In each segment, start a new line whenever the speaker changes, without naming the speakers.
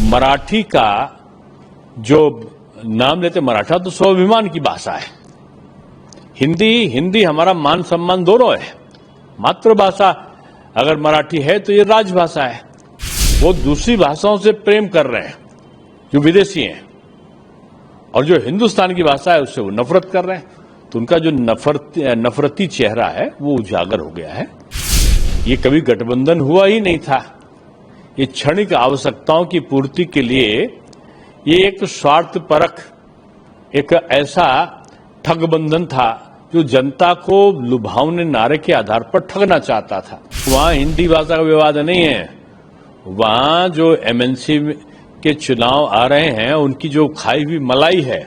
मराठी का जो नाम लेते, मराठा तो स्वाभिमान की भाषा है। हिंदी हमारा मान सम्मान दोनों है। मातृभाषा अगर मराठी है तो ये राजभाषा है। वो दूसरी भाषाओं से प्रेम कर रहे हैं जो विदेशी हैं, और जो हिंदुस्तान की भाषा है उससे वो नफरत कर रहे हैं। तो उनका जो नफरती चेहरा है वो उजागर हो गया है। ये कभी गठबंधन हुआ ही नहीं था। ये क्षणिक आवश्यकताओं की पूर्ति के लिए ये एक स्वार्थपरक, एक ऐसा ठगबंधन था जो जनता को लुभावने नारे के आधार पर ठगना चाहता था। वहां हिंदी भाषा का विवाद नहीं है। वहां जो एमएनसी के चुनाव आ रहे हैं, उनकी जो खाई हुई मलाई है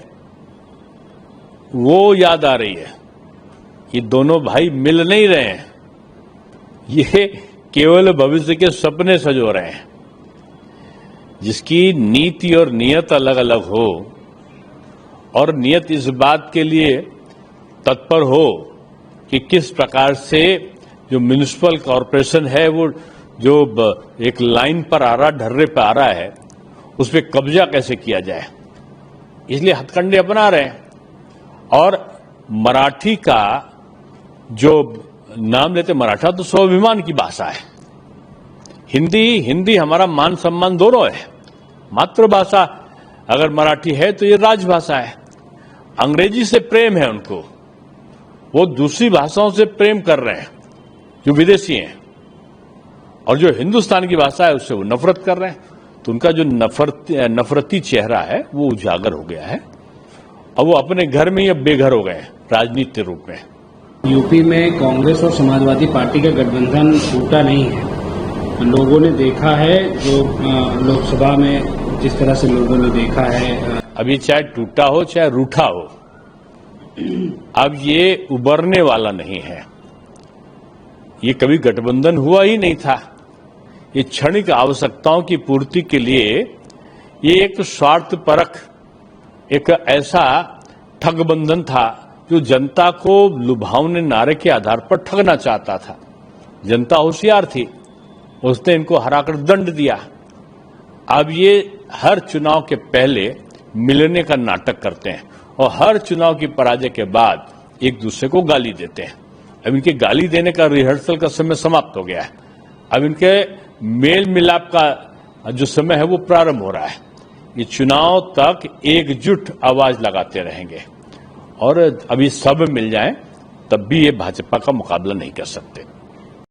वो याद आ रही है। ये दोनों भाई मिल नहीं रहे हैं, ये केवल भविष्य के सपने सजो रहे हैं। जिसकी नीति और नियत अलग अलग हो, और नियत इस बात के लिए तत्पर हो कि किस प्रकार से जो म्युनिसिपल कॉरपोरेशन है वो जो एक लाइन पर आ रहा, ढर्रे पर आ रहा है, उस पर कब्जा कैसे किया जाए, इसलिए हथकंडे अपना रहे हैं। और मराठी का जो नाम लेते, मराठा तो स्वाभिमान की भाषा है। हिंदी हमारा मान सम्मान दोनों है। मातृभाषा अगर मराठी है तो ये राजभाषा है। अंग्रेजी से प्रेम है उनको। वो दूसरी भाषाओं से प्रेम कर रहे हैं जो विदेशी हैं, और जो हिंदुस्तान की भाषा है उससे वो नफरत कर रहे हैं। तो उनका जो नफरती चेहरा है वो उजागर हो गया है, और वो अपने घर में ही अब बेघर हो गए हैं राजनीतिक रूप में।
यूपी में कांग्रेस और समाजवादी पार्टी का गठबंधन टूटा नहीं है। लोगों ने देखा है, जो लोकसभा में जिस तरह से लोगों ने देखा है।
अभी चाहे टूटा हो चाहे रूठा हो, अब ये उबरने वाला नहीं है। ये कभी गठबंधन हुआ ही नहीं था। ये क्षणिक आवश्यकताओं की पूर्ति के लिए ये एक स्वार्थपरक, एक ऐसा ठगबंधन था जो जनता को लुभावने नारे के आधार पर ठगना चाहता था। जनता होशियार थी, उसने इनको हराकर दंड दिया। अब ये हर चुनाव के पहले मिलने का नाटक करते हैं, और हर चुनाव की पराजय के बाद एक दूसरे को गाली देते हैं। अब इनके गाली देने का रिहर्सल का समय समाप्त हो गया है। अब इनके मेल मिलाप का जो समय है वो प्रारंभ हो रहा है। ये चुनाव तक एकजुट आवाज लगाते रहेंगे, और अभी सब मिल जाएं तब भी ये भाजपा का मुकाबला नहीं कर सकते।